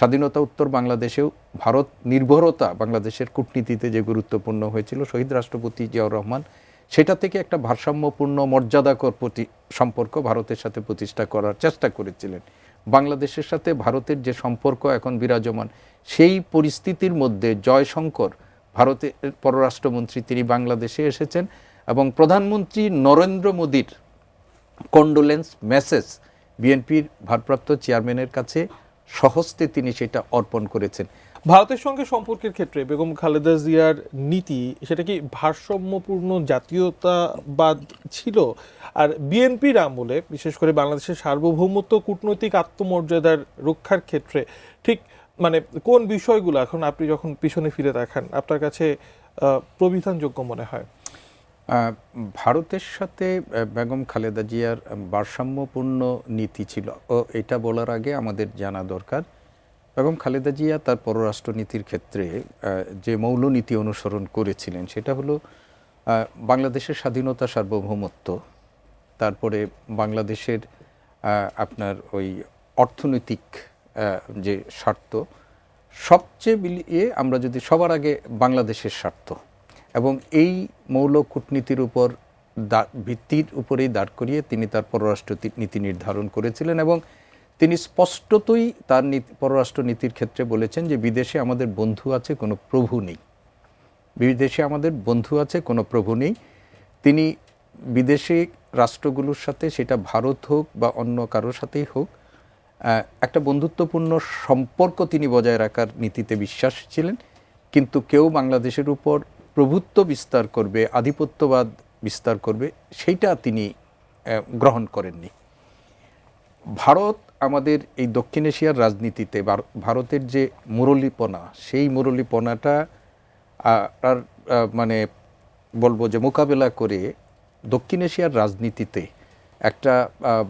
স্বাধীনতা উত্তর বাংলাদেশেও ভারত নির্ভরতা বাংলাদেশের কূটনীতিতে যে গুরুত্বপূর্ণ হয়েছিল, শহীদ রাষ্ট্রপতি জিয়াউর রহমান সেটা থেকে একটা ভারসাম্যপূর্ণ মর্যাদাকর সম্পর্ক ভারতের সাথে প্রতিষ্ঠা করার চেষ্টা করেছিলেন। বাংলাদেশের সাথে ভারতের যে সম্পর্ক এখন বিরাজমান, সেই পরিস্থিতির মধ্যে জয়শঙ্কর, ভারতের পররাষ্ট্রমন্ত্রী, তিনি বাংলাদেশে এসেছেন এবং প্রধানমন্ত্রী নরেন্দ্র মোদীর কন্ডোলেন্স মেসেজ বিএনপির ভারপ্রাপ্ত চেয়ারম্যানের কাছে স্বহস্তে তিনি সেটা অর্পণ করেছেন। ভারতের সঙ্গে সম্পর্কের ক্ষেত্রে বেগম খালেদা জিয়ার নীতি সেটা কি ভারসাম্যপূর্ণ জাতীয়তাবাদ ছিল? আর বিএনপির আমলে বিশেষ করে বাংলাদেশের সার্বভৌমত্ব, কূটনৈতিক আত্মমর্যাদার রক্ষার ক্ষেত্রে ঠিক মানে কোন বিষয়গুলো এখন আপনি যখন পিছনে ফিরে তাকান আপনার কাছে প্রবিধানযোগ্য মনে হয়? ভারতের সাথে বেগম খালেদা জিয়ার ভারসাম্যপূর্ণ নীতি ছিল, ও এটা বলার আগে আমাদের জানা দরকার বেগম খালেদা জিয়া তার পররাষ্ট্রনীতির ক্ষেত্রে যে মৌলনীতি অনুসরণ করেছিলেন সেটা হলো বাংলাদেশের স্বাধীনতা, সার্বভৌমত্ব, তারপরে বাংলাদেশের আপনার ওই অর্থনৈতিক যে স্বার্থ, সবচেয়ে মিলিয়ে আমরা যদি সবার আগে বাংলাদেশের স্বার্থ, এবং এই মৌল কূটনীতির উপর ভিত্তির উপরেই দাঁড় করিয়ে তিনি তার পররাষ্ট্র নীতি নির্ধারণ করেছিলেন। এবং তিনি স্পষ্টতই তার পররাষ্ট্র নীতির ক্ষেত্রে বলেছেন যে বিদেশে আমাদের বন্ধু আছে, কোনো প্রভু নেই। বিদেশে আমাদের বন্ধু আছে, কোনো প্রভু নেই। তিনি বিদেশি রাষ্ট্রগুলোর সাথে, সেটা ভারত হোক বা অন্য কারোর সাথেই হোক, একটা বন্ধুত্বপূর্ণ সম্পর্ক তিনি বজায় রাখার নীতিতে বিশ্বাস ছিলেন। কিন্তু কেউ বাংলাদেশের উপর প্রভুত্ব বিস্তার করবে, আধিপত্যবাদ বিস্তার করবে, সেইটা তিনি গ্রহণ করেননি। ভারত আমাদের এই দক্ষিণ এশিয়ার রাজনীতিতে ভারতের যে মুরলীপনা, সেই মুরলীপনাটা আর মানে বলবো যে মোকাবেলা করে দক্ষিণ এশিয়ার রাজনীতিতে একটা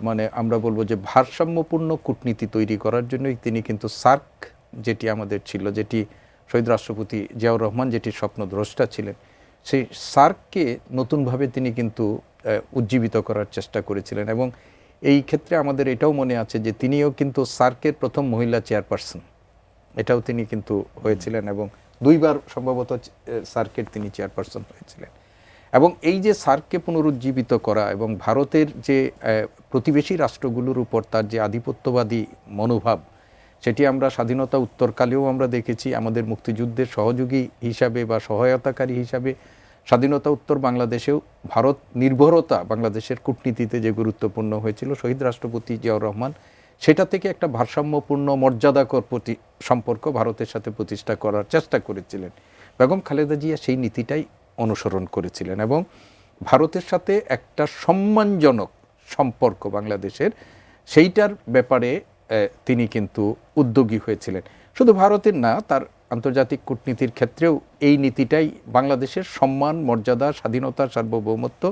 মানে আমরা বলবো যে ভারসাম্যপূর্ণ কূটনীতি তৈরি করার জন্যই তিনি কিন্তু সার্ক যেটি আমাদের ছিল, যেটি শহীদ রাষ্ট্রপতি জিয়াউর রহমান যেটি স্বপ্নদ্রষ্টা ছিলেন, সেই সার্ককে নতুনভাবে তিনি কিন্তু উজ্জীবিত করার চেষ্টা করেছিলেন। এবং এই ক্ষেত্রে আমাদের এটাও মনে আছে যে তিনিও কিন্তু সার্কের প্রথম মহিলা চেয়ারপারসন, এটাও তিনি কিন্তু হয়েছিলেন এবং 2 বার সম্ভবত সার্কের তিনি চেয়ারপারসন হয়েছিলেন। এবং এই যে সার্ককে পুনরুজ্জীবিত করা এবং ভারতের যে প্রতিবেশী রাষ্ট্রগুলোর উপর তার যে আধিপত্যবাদী মনোভাব, সেটি আমরা স্বাধীনতা উত্তরকালেও আমরা দেখেছি। আমাদের মুক্তিযুদ্ধের সহযোগী হিসাবে বা সহায়তাকারী হিসাবে স্বাধীনতা উত্তর বাংলাদেশেও ভারত নির্ভরতা বাংলাদেশের কূটনীতিতে যে গুরুত্বপূর্ণ হয়েছিল, শহীদ রাষ্ট্রপতি জিয়াউর রহমান সেটা থেকে একটা ভারসাম্যপূর্ণ মর্যাদাকর সম্পর্ক ভারতের সাথে প্রতিষ্ঠা করার চেষ্টা করেছিলেন। বেগম খালেদা জিয়া সেই নীতিটাই অনুসরণ করেছিলেন এবং ভারতের সাথে একটা সম্মানজনক সম্পর্ক বাংলাদেশের, সেইটার ব্যাপারে তিনি কিন্তু উদ্যোগী হয়েছিলেন। শুধু ভারতের না, তার আন্তর্জাতিক কূটনীতির ক্ষেত্রেও এই নীতিটাই বাংলাদেশের সম্মান, মর্যাদা, স্বাধীনতা, সার্বভৌমত্ব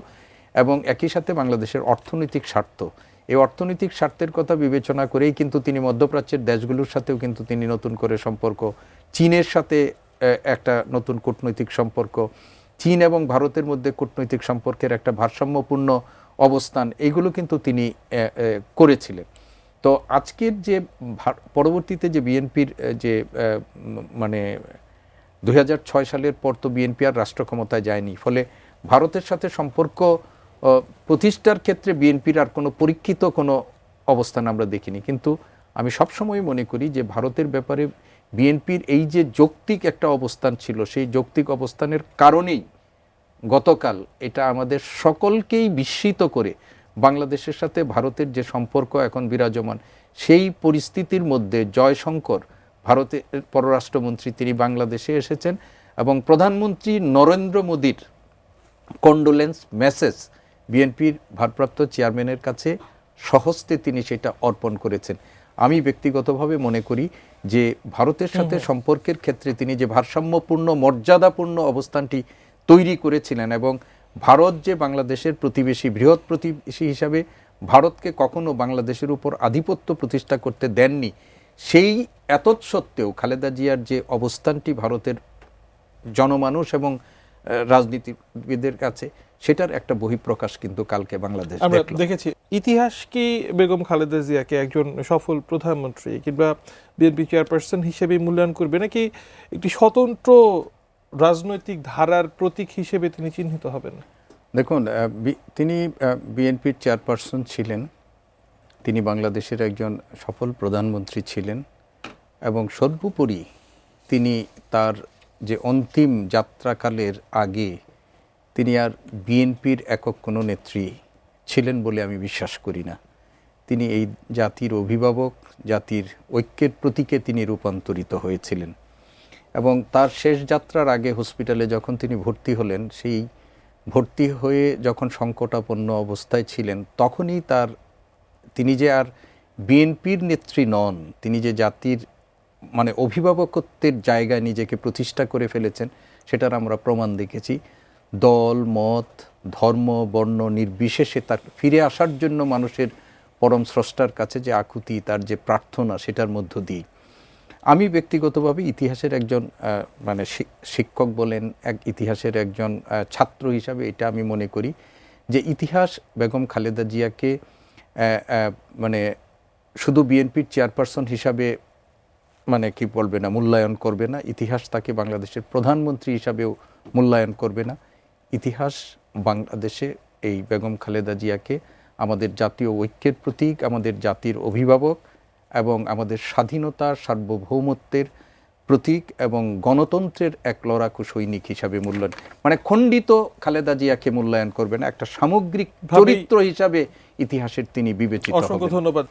এবং একই সাথে বাংলাদেশের অর্থনৈতিক স্বার্থ, এই অর্থনৈতিক স্বার্থের কথা বিবেচনা করেই কিন্তু তিনি মধ্যপ্রাচ্যের দেশগুলোর সাথেও কিন্তু তিনি নতুন করে সম্পর্ক, চীনের সাথে একটা নতুন কূটনৈতিক সম্পর্ক, চীন এবং ভারতের মধ্যে কূটনৈতিক সম্পর্কের একটা ভারসাম্যপূর্ণ অবস্থান, এইগুলো কিন্তু তিনি করেছিলেন। তো আজকের যে পরবর্তীতে যে বিএনপির যে মানে 2006 সালের পর তো বিএনপি আর রাষ্ট্র ক্ষমতায় যায়নি, ফলে ভারতের সাথে সম্পর্ক প্রতিষ্ঠার ক্ষেত্রে বিএনপির আর কোনো পরীক্ষিত কোনো অবস্থান আমরা দেখিনি। কিন্তু আমি সবসময় মনে করি যে ভারতের ব্যাপারে বিএনপির এই যে যৌক্তিক একটা অবস্থান ছিল, সেই যৌক্তিক অবস্থানের কারণেই গতকাল এটা আমাদের সকলকেই বিস্মিত করে বাংলাদেশের সাথে ভারতের যে সম্পর্ক এখন বিরাজমান, সেই পরিস্থিতির মধ্যে জয়শঙ্কর, ভারতের পররাষ্ট্রমন্ত্রী, তিনি বাংলাদেশে এসেছেন এবং প্রধানমন্ত্রী নরেন্দ্র মোদীর কন্ডোলেন্স মেসেজ বিএনপির ভারপ্রাপ্ত চেয়ারম্যানের কাছে স্বহস্তে তিনি সেটা অর্পণ করেছেন। আমি ব্যক্তিগতভাবে মনে করি যে ভারতের সাথে সম্পর্কের ক্ষেত্রে তিনি যে ভারসাম্যপূর্ণ, মর্যাদাপূর্ণ অবস্থানটি তৈরি করেছিলেন এবং ভারত যে বাংলাদেশের প্রতিবেশী, বৃহৎ প্রতিবেশী হিসাবে ভারতকে কখনো বাংলাদেশের উপর আধিপত্য প্রতিষ্ঠা করতে দেননি, সেই এতৎসত্ত্বেও খালেদা জিয়ার যে অবস্থানটি ভারতের জনমানুষ এবং রাজনীতিবিদদের কাছে, সেটার একটা বহিঃপ্রকাশ কিন্তু কালকে বাংলাদেশ আমরা দেখেছি। ইতিহাস কি বেগম খালেদা জিয়াকে একজন সফল প্রধানমন্ত্রী কিংবা বিএনপি চেয়ারপারসন হিসেবে মূল্যায়ন করবে, নাকি একটি স্বতন্ত্র রাজনৈতিক ধারার প্রতীক হিসেবে তিনি চিহ্নিত হবেন? দেখুন, তিনি বিএনপির চেয়ারপারসন ছিলেন, তিনি বাংলাদেশের একজন সফল প্রধানমন্ত্রী ছিলেন এবং সর্বোপরি তিনি তার যে অন্তিম যাত্রাকালের আগে তিনি আর বিএনপির একক কোনো নেত্রী ছিলেন বলে আমি বিশ্বাস করি না। তিনি এই জাতির অভিভাবক, জাতির ঐক্যের প্রতীকে তিনি রূপান্তরিত হয়েছিলেন এবং তার শেষ যাত্রার আগে হসপিটালে যখন তিনি ভর্তি হলেন, সেই ভর্তি হয়ে যখন সংকটাপন্ন অবস্থায় ছিলেন, তখনই তিনি যে আর বিএনপির নেত্রী নন, তিনি যে জাতির মানে অভিভাবকত্বের জায়গায় নিজেকে প্রতিষ্ঠা করে ফেলেছেন, সেটার আমরা প্রমাণ দেখেছি। দল, মত, ধর্ম, বর্ণ নির্বিশেষে তার ফিরে আসার জন্য মানুষের পরম স্রষ্টার কাছে যে আকুতি, তার যে প্রার্থনা, সেটার মধ্য দিয়ে আমি ব্যক্তিগতভাবে ইতিহাসের একজন মানে শিক্ষক বলেন, ইতিহাসের একজন ছাত্র হিসাবে এটা আমি মনে করি যে ইতিহাস বেগম খালেদা জিয়াকে মানে শুধু বিএনপির চেয়ারপারসন হিসাবে মানে কি বলবে না, মূল্যায়ন করবে না। ইতিহাস তাকে বাংলাদেশের প্রধানমন্ত্রী হিসাবেও মূল্যায়ন করবে না। ইতিহাস বাংলাদেশে এই বেগম খালেদা জিয়াকে আমাদের জাতীয় ঐক্যের প্রতীক, আমাদের জাতির অভিভাবক এবং আমাদের স্বাধীনতার সার্বভৌমত্বের প্রতীক এবং গণতন্ত্রের এক লড়াকু সৈনিক হিসাবে মূল্যায়ন, মানে খণ্ডিত খালেদা জিয়াকে মূল্যায়ন করবে না, একটা সামগ্রিক চরিত্র হিসাবে ইতিহাসের তিনি বিবেচিত হবেন। অসংখ্য ধন্যবাদ।